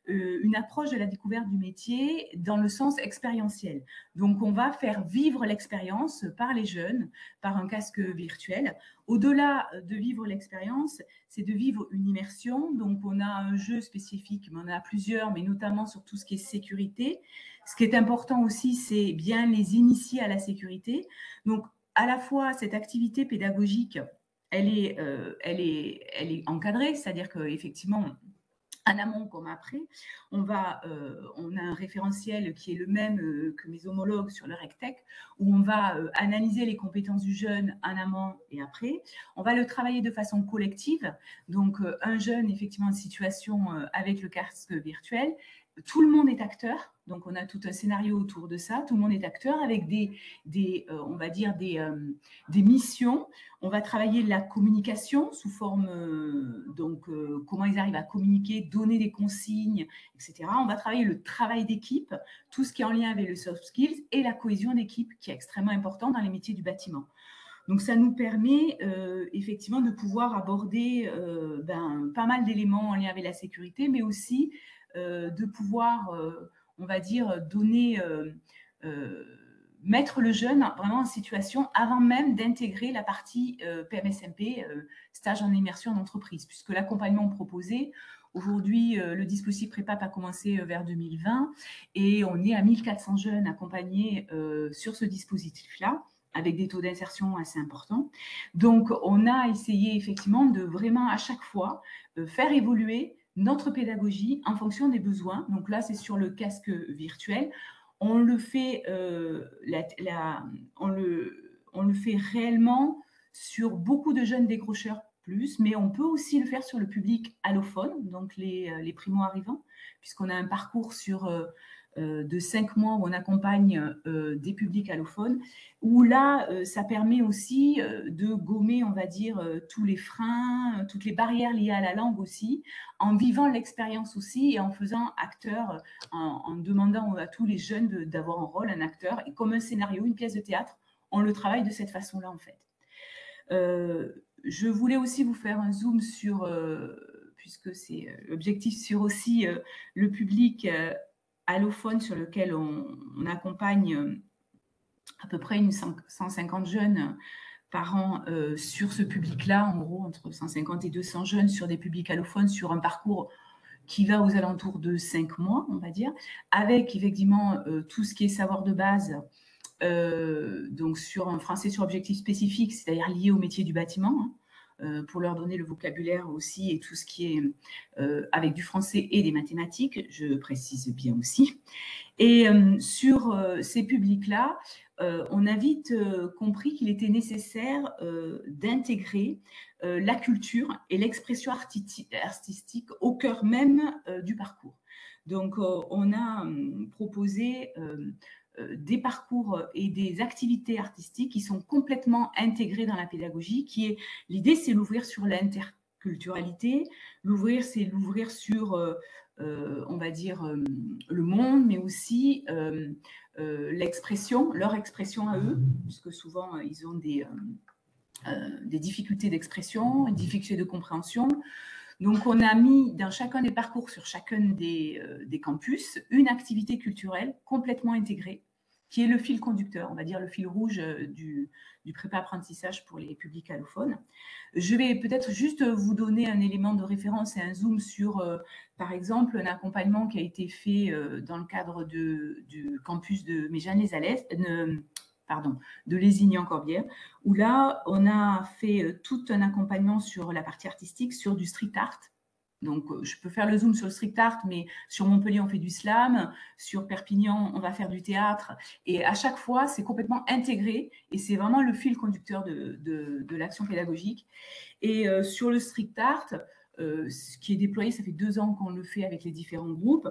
une approche de la découverte du métier dans le sens expérientiel. Donc, on va faire vivre l'expérience par les jeunes, par un casque virtuel. Au-delà de vivre l'expérience, c'est de vivre une immersion. Donc, on a un jeu spécifique, mais on en a plusieurs, mais notamment sur tout ce qui est sécurité. Ce qui est important aussi, c'est bien les initier à la sécurité. Donc, à la fois, cette activité pédagogique, elle est encadrée, c'est-à-dire qu'effectivement, en amont comme après, on a un référentiel qui est le même que mes homologues sur le RECTEC, où on va analyser les compétences du jeune en amont et après. On va le travailler de façon collective. Donc, un jeune, effectivement, en situation avec le casque virtuel, tout le monde est acteur. Donc, on a tout un scénario autour de ça. Tout le monde est acteur avec on va dire, des missions. On va travailler la communication sous forme, comment ils arrivent à communiquer, donner des consignes, etc. On va travailler le travail d'équipe, tout ce qui est en lien avec le soft skills et la cohésion d'équipe qui est extrêmement important dans les métiers du bâtiment. Donc, ça nous permet effectivement de pouvoir aborder pas mal d'éléments en lien avec la sécurité, mais aussi de pouvoir, on va dire, donner mettre le jeune vraiment en situation avant même d'intégrer la partie PMSMP, stage en immersion d'entreprise, puisque l'accompagnement proposé, aujourd'hui, le dispositif Prépap a commencé vers 2020 et on est à 1400 jeunes accompagnés sur ce dispositif-là, avec des taux d'insertion assez importants. Donc, on a essayé effectivement de vraiment à chaque fois faire évoluer notre pédagogie en fonction des besoins. Donc là, c'est sur le casque virtuel. On le fait, on le fait réellement sur beaucoup de jeunes décrocheurs plus, mais on peut aussi le faire sur le public allophone, donc les primo-arrivants, puisqu'on a un parcours de 5 mois où on accompagne des publics allophones, où là, ça permet aussi de gommer, on va dire, tous les freins, toutes les barrières liées à la langue aussi, en vivant l'expérience aussi et en faisant acteur, en demandant à tous les jeunes d'avoir un rôle, un acteur, et comme un scénario, une pièce de théâtre, on le travaille de cette façon-là, en fait. Je voulais aussi vous faire un zoom sur, puisque c'est l'objectif, sur aussi le public allophone sur lequel on accompagne à peu près 150 jeunes par an sur ce public-là, en gros entre 150 et 200 jeunes sur des publics allophones sur un parcours qui va aux alentours de 5 mois, on va dire, avec effectivement tout ce qui est savoir de base, donc sur un français sur objectif spécifique, c'est-à-dire lié au métier du bâtiment, pour leur donner le vocabulaire aussi et tout ce qui est avec du français et des mathématiques, je précise bien aussi. Et sur ces publics-là, on a vite compris qu'il était nécessaire d'intégrer la culture et l'expression artistique au cœur même du parcours. Donc, on a proposé des parcours et des activités artistiques qui sont complètement intégrées dans la pédagogie. L'idée, c'est l'ouvrir sur l'interculturalité, c'est l'ouvrir sur, on va dire, le monde, mais aussi leur expression à eux, puisque souvent, ils ont des difficultés d'expression, des difficultés de compréhension. Donc, on a mis dans chacun des parcours, sur chacun des campus, une activité culturelle complètement intégrée, qui est le fil conducteur, on va dire le fil rouge du prépa-apprentissage pour les publics allophones. Je vais peut-être juste vous donner un élément de référence et un zoom sur, par exemple, un accompagnement qui a été fait dans le cadre du campus de Méjeanne-les-Alès, de Lézignan-Corbière, où là, on a fait tout un accompagnement sur la partie artistique, sur du street art. Donc, je peux faire le zoom sur le street art, mais sur Montpellier, on fait du slam. Sur Perpignan, on va faire du théâtre. Et à chaque fois, c'est complètement intégré et c'est vraiment le fil conducteur de l'action pédagogique. Et sur le street art, ce qui est déployé, ça fait 2 ans qu'on le fait avec les différents groupes.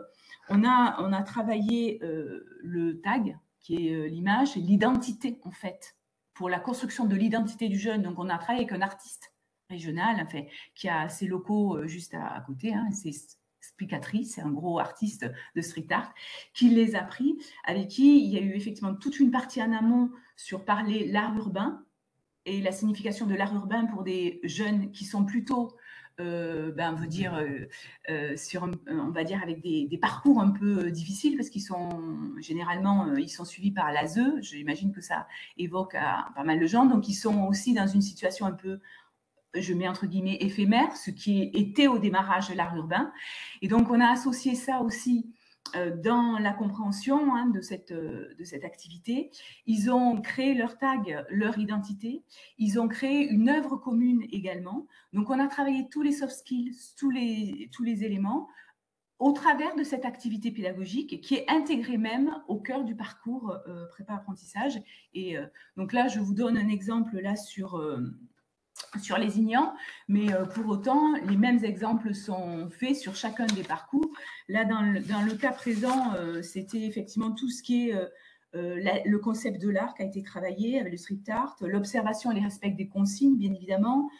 On a travaillé le tag, qui est l'image, et l'identité, en fait, pour la construction de l'identité du jeune. Donc, on a travaillé avec un artiste régional, en fait, qui a ses locaux juste à côté, hein, c'est Explicatrice, c'est un gros artiste de street art, qui les a pris, avec qui il y a eu effectivement toute une partie en amont sur parler l'art urbain et la signification de l'art urbain pour des jeunes qui sont plutôt on veut dire, on va dire avec des parcours un peu difficiles parce qu'ils sont généralement ils sont suivis par l'ASE. J'imagine que ça évoque à pas mal de gens. Donc, ils sont aussi dans une situation un peu, je mets entre guillemets, éphémère, ce qui était au démarrage de l'art urbain. Et donc, on a associé ça aussi dans la compréhension de cette activité. Ils ont créé leur tag, leur identité. Ils ont créé une œuvre commune également. Donc, on a travaillé tous les soft skills, tous les éléments au travers de cette activité pédagogique qui est intégrée même au cœur du parcours prépa-apprentissage. Et donc là, je vous donne un exemple là sur Lézignan, mais pour autant, les mêmes exemples sont faits sur chacun des parcours. Là, dans le cas présent, c'était effectivement tout ce qui est le concept de l'art qui a été travaillé avec le street art, l'observation et le respect des consignes, bien évidemment,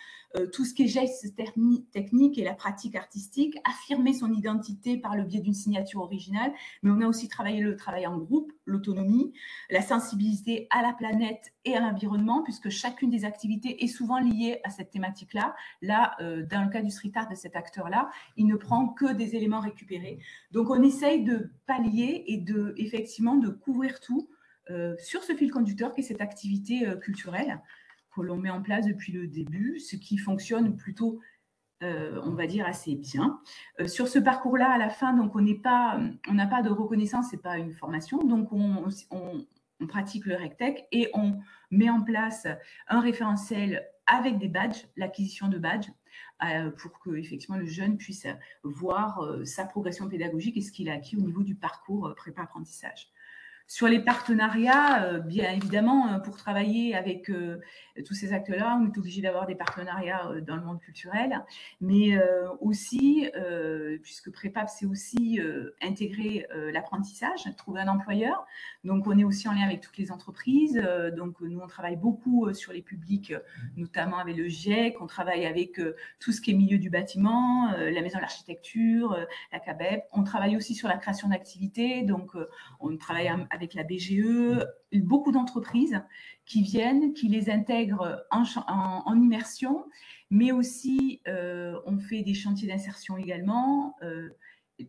tout ce qui est gestes techniques et la pratique artistique, affirmer son identité par le biais d'une signature originale, mais on a aussi travaillé le travail en groupe, l'autonomie, la sensibilité à la planète et à l'environnement, puisque chacune des activités est souvent liée à cette thématique-là. Là, dans le cas du street art de cet acteur-là, il ne prend que des éléments récupérés. Donc, on essaye de pallier et effectivement de couvrir tout sur ce fil conducteur qui est cette activité culturelle que l'on met en place depuis le début, ce qui fonctionne plutôt, on va dire, assez bien. Sur ce parcours-là, à la fin, donc on n'a pas de reconnaissance, c'est pas une formation, donc on pratique le RecTech et on met en place un référentiel avec des badges, l'acquisition de badges, pour que effectivement le jeune puisse voir sa progression pédagogique et ce qu'il a acquis au niveau du parcours prépa-apprentissage. Sur les partenariats, bien évidemment, pour travailler avec tous ces acteurs-là, on est obligé d'avoir des partenariats dans le monde culturel, mais aussi, puisque Prépap, c'est aussi intégrer l'apprentissage, trouver un employeur. Donc, on est aussi en lien avec toutes les entreprises. Donc, nous, on travaille beaucoup sur les publics, notamment avec le GIEC. On travaille avec tout ce qui est milieu du bâtiment, la maison de l'architecture, la CABEP. On travaille aussi sur la création d'activités. Donc, on travaille avec la BGE, beaucoup d'entreprises qui viennent, qui les intègrent en immersion, mais aussi on fait des chantiers d'insertion également.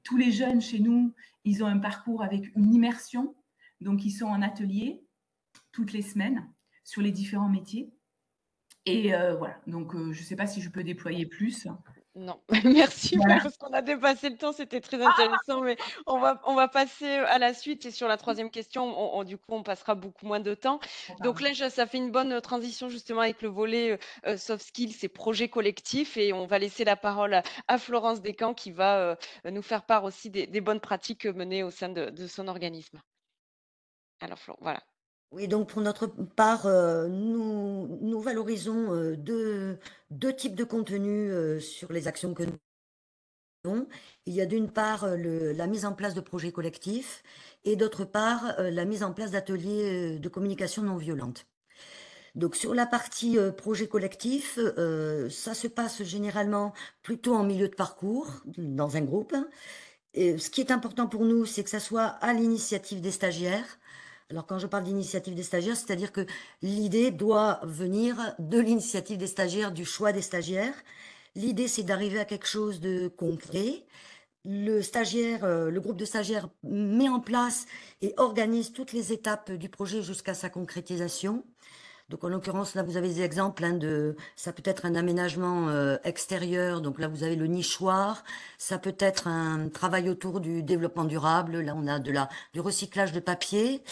Tous les jeunes chez nous, ils ont un parcours avec une immersion, donc ils sont en atelier toutes les semaines sur les différents métiers. Et voilà, donc je ne sais pas si je peux déployer plus. Non, merci Voilà. parce qu'on a dépassé le temps, c'était très intéressant, mais on va passer à la suite et sur la troisième question, du coup, on passera beaucoup moins de temps. Donc là, ça fait une bonne transition justement avec le volet soft skills et projets collectifs et on va laisser la parole à Florence Descamps qui va nous faire part aussi des bonnes pratiques menées au sein de son organisme. Alors, voilà. Oui, donc pour notre part, nous valorisons deux types de contenus sur les actions que nous faisons. Il y a d'une part la mise en place de projets collectifs et d'autre part la mise en place d'ateliers de communication non violente. Donc sur la partie projet collectif, ça se passe généralement plutôt en milieu de parcours, dans un groupe. Et ce qui est important pour nous, c'est que ça soit à l'initiative des stagiaires. Alors quand je parle d'initiative des stagiaires, c'est-à-dire que l'idée doit venir de l'initiative des stagiaires, du choix des stagiaires. L'idée, c'est d'arriver à quelque chose de concret. Le groupe de stagiaires met en place et organise toutes les étapes du projet jusqu'à sa concrétisation. Donc en l'occurrence, là, vous avez des exemples ça peut être un aménagement extérieur. Donc là, vous avez le nichoir. Ça peut être un travail autour du développement durable. Là, on a du recyclage de papier.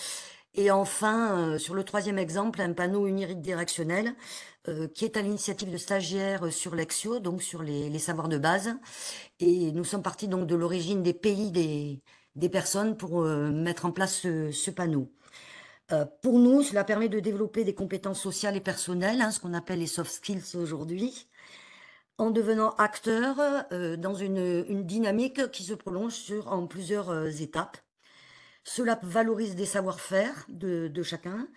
Et enfin, sur le troisième exemple, un panneau unidirectionnel qui est à l'initiative de stagiaires sur Lexio, donc sur les savoirs de base. Et nous sommes partis donc de l'origine des pays des personnes pour mettre en place ce panneau. Pour nous, cela permet de développer des compétences sociales et personnelles, ce qu'on appelle les soft skills aujourd'hui, en devenant acteur dans une dynamique qui se prolonge en plusieurs étapes. Cela valorise des savoir-faire de chacun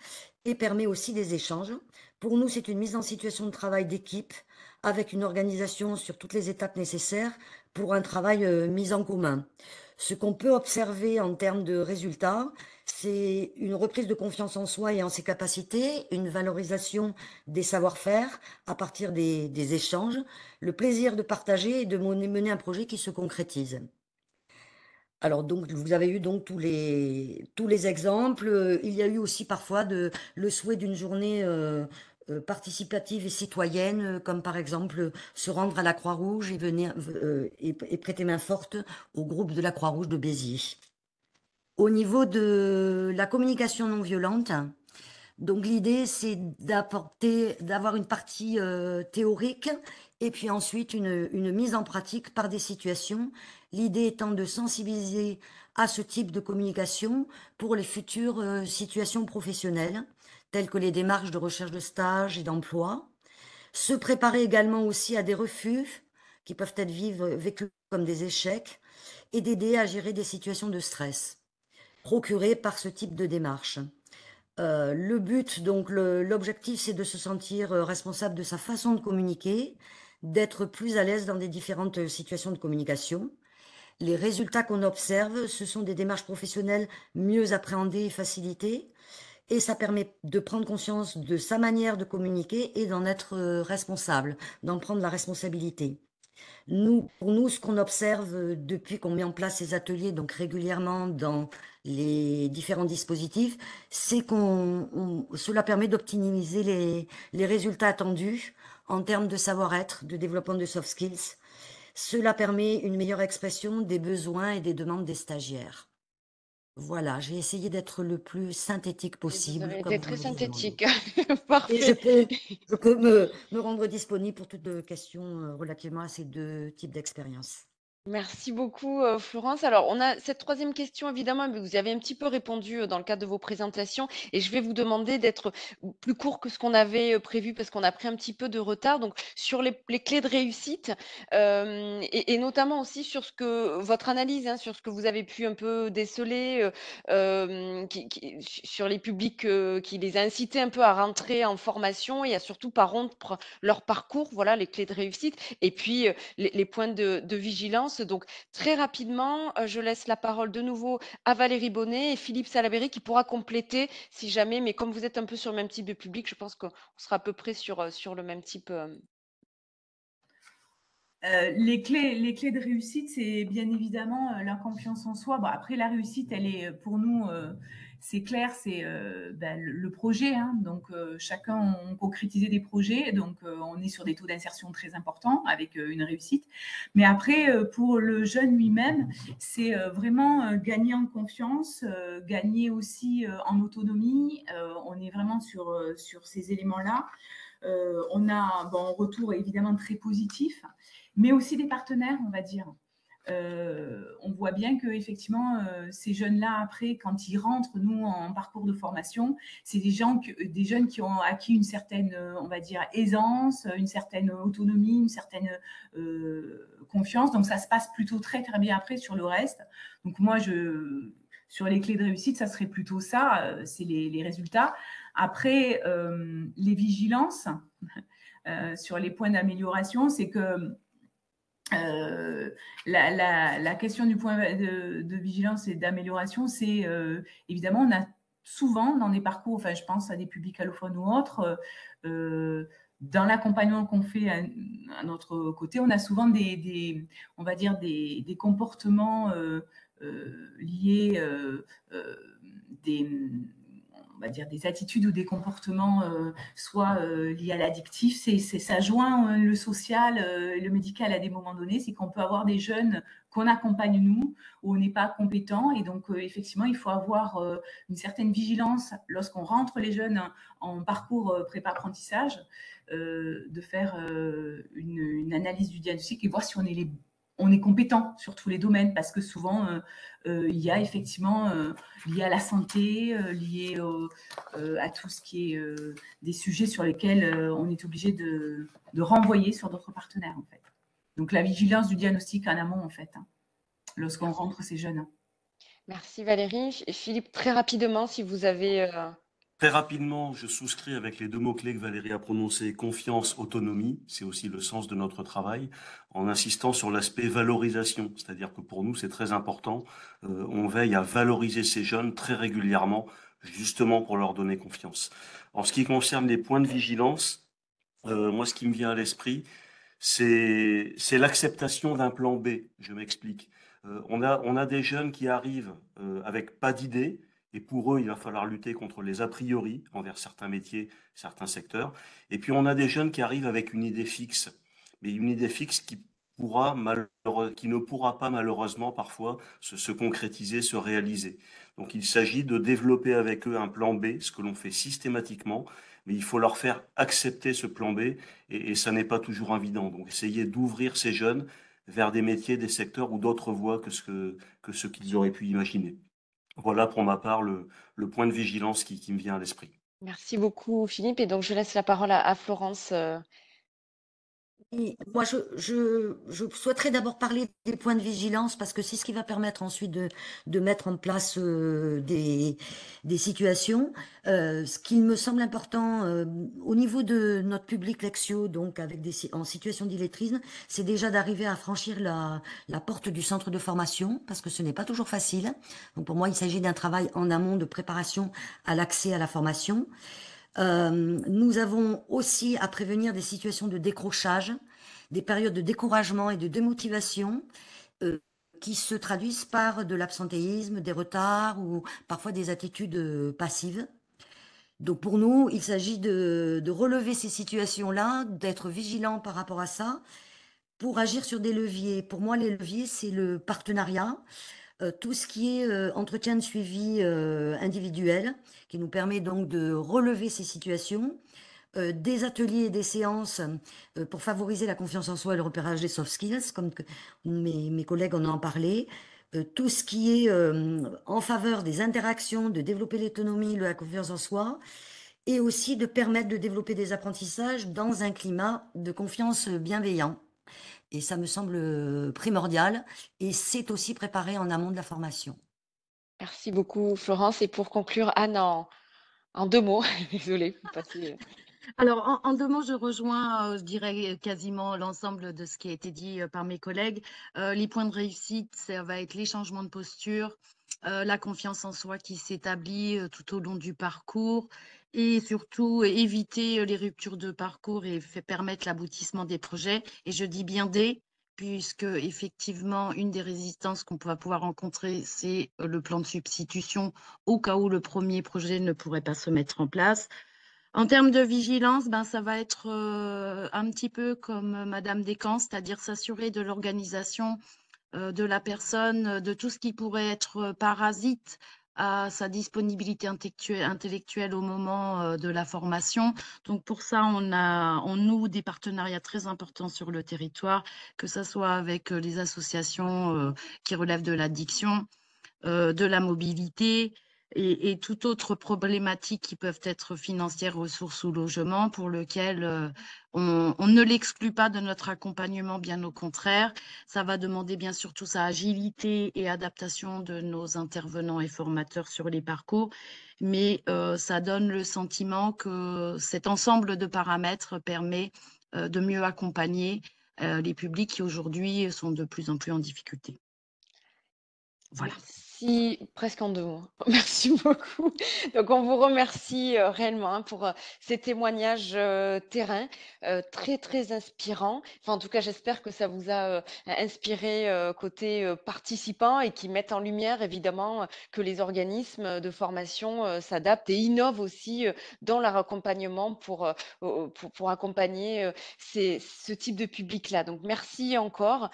et permet aussi des échanges. Pour nous, c'est une mise en situation de travail d'équipe avec une organisation sur toutes les étapes nécessaires pour un travail mis en commun. Ce qu'on peut observer en termes de résultats, c'est une reprise de confiance en soi et en ses capacités, une valorisation des savoir-faire à partir des échanges, le plaisir de partager et de mener un projet qui se concrétise. Alors donc, vous avez eu donc tous les exemples. Il y a eu aussi parfois le souhait d'une journée participative et citoyenne, comme par exemple se rendre à la Croix-Rouge et venir et prêter main forte au groupe de la Croix-Rouge de Béziers. Au niveau de la communication non violente, donc l'idée c'est d'avoir une partie théorique et puis ensuite une mise en pratique par des situations. L'idée étant de sensibiliser à ce type de communication pour les futures situations professionnelles, telles que les démarches de recherche de stage et d'emploi. Se préparer également aussi à des refus qui peuvent être vécus comme des échecs et d'aider à gérer des situations de stress procurées par ce type de démarche. Le but, donc l'objectif, c'est de se sentir responsable de sa façon de communiquer, d'être plus à l'aise dans des différentes situations de communication. Les résultats qu'on observe, ce sont des démarches professionnelles mieux appréhendées et facilitées, et ça permet de prendre conscience de sa manière de communiquer et d'en être responsable, d'en prendre la responsabilité. Pour nous, ce qu'on observe depuis qu'on met en place ces ateliers, donc régulièrement dans les différents dispositifs, c'est cela permet d'optimiser les résultats attendus en termes de savoir-être, de développement de soft skills. Cela permet une meilleure expression des besoins et des demandes des stagiaires. Voilà, j'ai essayé d'être le plus synthétique Et vous possible, avez comme été vous très m'avez demandé. synthétique. Et Parfait. je peux me rendre disponible pour toutes questions relativement à ces deux types d'expériences. Merci beaucoup, Florence. Alors, on a cette troisième question, évidemment, mais vous y avez un petit peu répondu dans le cadre de vos présentations. Et je vais vous demander d'être plus court que ce qu'on avait prévu parce qu'on a pris un petit peu de retard. Donc, sur les clés de réussite et notamment aussi sur votre analyse, hein, sur ce que vous avez pu un peu déceler sur les publics qui les a incités un peu à rentrer en formation et à surtout pas rompre leur parcours. Voilà, les clés de réussite. Et puis, les points de vigilance. Donc, très rapidement, je laisse la parole de nouveau à Valérie Bonnet et Philippe Salaberry qui pourra compléter si jamais, mais comme vous êtes un peu sur le même type de public, je pense qu'on sera à peu près sur le même type. Les clés de réussite, c'est bien évidemment la confiance en soi. Bon, après, la réussite, elle est pour nous, c'est clair, c'est le projet. Hein. Donc, chacun, on concrétisait des projets. Donc, on est sur des taux d'insertion très importants avec une réussite. Mais après, pour le jeune lui-même, c'est vraiment gagner en confiance, gagner aussi en autonomie. On est vraiment sur ces éléments-là. On a un retour évidemment très positif, mais aussi des partenaires, on va dire. On voit bien que effectivement ces jeunes-là, après, quand ils rentrent, nous, en parcours de formation, c'est des jeunes qui ont acquis une certaine, on va dire, aisance, une certaine autonomie, une certaine confiance. Donc, ça se passe plutôt très, très bien après sur le reste. Donc, moi, sur les clés de réussite, ça serait plutôt ça, c'est les résultats. Après, les vigilances sur les points d'amélioration, c'est que la question du point de vigilance et d'amélioration, c'est évidemment, on a souvent dans des parcours, enfin je pense à des publics allophones ou autres, dans l'accompagnement qu'on fait à notre côté, on a souvent on va dire des comportements liés, on va dire des attitudes ou des comportements soit liés à l'addictif, ça joint le social, le médical à des moments donnés, c'est qu'on peut avoir des jeunes qu'on accompagne nous, où on n'est pas compétent, et donc effectivement il faut avoir une certaine vigilance lorsqu'on rentre les jeunes en parcours prépa-apprentissage, de faire une analyse du diagnostic et voir si on est compétent sur tous les domaines, parce que souvent il y a effectivement lié à la santé, lié à tout ce qui est des sujets sur lesquels on est obligé de renvoyer sur d'autres partenaires, en fait. Donc, la vigilance du diagnostic en amont, en fait, hein, lorsqu'on rentre ces jeunes. Merci Valérie. Philippe, très rapidement, si vous avez. Très rapidement, je souscris avec les deux mots-clés que Valérie a prononcés, confiance, autonomie. C'est aussi le sens de notre travail, en insistant sur l'aspect valorisation. C'est-à-dire que pour nous, c'est très important. On veille à valoriser ces jeunes très régulièrement, justement pour leur donner confiance. En ce qui concerne les points de vigilance, moi, ce qui me vient à l'esprit, c'est l'acceptation d'un plan B. Je m'explique. On a des jeunes qui arrivent avec pas d'idée, et pour eux, il va falloir lutter contre les a priori envers certains métiers, certains secteurs. Et puis on a des jeunes qui arrivent avec une idée fixe, mais une idée fixe qui ne pourra pas malheureusement parfois se concrétiser, se réaliser. Donc il s'agit de développer avec eux un plan B, ce que l'on fait systématiquement, mais il faut leur faire accepter ce plan B et ça n'est pas toujours évident. Donc, essayer d'ouvrir ces jeunes vers des métiers, des secteurs ou d'autres voies que ce qu'ils auraient pu imaginer. Voilà pour ma part le point de vigilance qui me vient à l'esprit. Merci beaucoup Philippe. Et donc, je laisse la parole à Florence. Et moi, je souhaiterais d'abord parler des points de vigilance parce que c'est ce qui va permettre ensuite de mettre en place des situations. Ce qui me semble important au niveau de notre public Lexio, donc en situation d'illettrisme, c'est déjà d'arriver à franchir la porte du centre de formation parce que ce n'est pas toujours facile. Donc pour moi, il s'agit d'un travail en amont de préparation à l'accès à la formation. Nous avons aussi à prévenir des situations de décrochage, des périodes de découragement et de démotivation qui se traduisent par de l'absentéisme, des retards ou parfois des attitudes passives. Donc pour nous, il s'agit de relever ces situations-là, d'être vigilant par rapport à ça, pour agir sur des leviers. Pour moi, les leviers, c'est le partenariat, tout ce qui est entretien de suivi individuel, qui nous permet donc de relever ces situations, des ateliers et des séances pour favoriser la confiance en soi et le repérage des soft skills, comme mes collègues en ont parlé. Tout ce qui est en faveur des interactions, de développer l'autonomie, la confiance en soi, et aussi de permettre de développer des apprentissages dans un climat de confiance bienveillant. Et ça me semble primordial, et c'est aussi préparé en amont de la formation. Merci beaucoup, Florence. Et pour conclure, Anne, en 2 mots, désolée, vous passez. Alors, en 2 mots, je rejoins, je dirais quasiment l'ensemble de ce qui a été dit par mes collègues. Les points de réussite, ça va être les changements de posture, la confiance en soi qui s'établit tout au long du parcours et surtout éviter les ruptures de parcours et permettre l'aboutissement des projets. Et je dis bien puisque effectivement, une des résistances qu'on va pouvoir rencontrer, c'est le plan de substitution au cas où le premier projet ne pourrait pas se mettre en place. En termes de vigilance, ben, ça va être un petit peu comme Madame Descamps, c'est-à-dire s'assurer de l'organisation de la personne, de tout ce qui pourrait être parasite à sa disponibilité intellectuelle au moment de la formation. Donc pour ça, on noue des partenariats très importants sur le territoire, que ce soit avec les associations qui relèvent de l'addiction, de la mobilité et toute autre problématique qui peuvent être financières, ressources ou logement, pour lequel on ne l'exclut pas de notre accompagnement, bien au contraire. Ça va demander bien sûr toute sa agilité et adaptation de nos intervenants et formateurs sur les parcours, mais ça donne le sentiment que cet ensemble de paramètres permet de mieux accompagner les publics qui aujourd'hui sont de plus en plus en difficulté. Voilà. Merci, presque en 2 mots. Merci beaucoup. Donc on vous remercie, réellement, pour, ces témoignages, terrain, très, très inspirants. Enfin, en tout cas, j'espère que ça vous a, inspiré, côté, participants et qui mettent en lumière évidemment, que les organismes, de formation, s'adaptent et innovent aussi, dans leur accompagnement pour accompagner, ce type de public-là. Donc merci encore.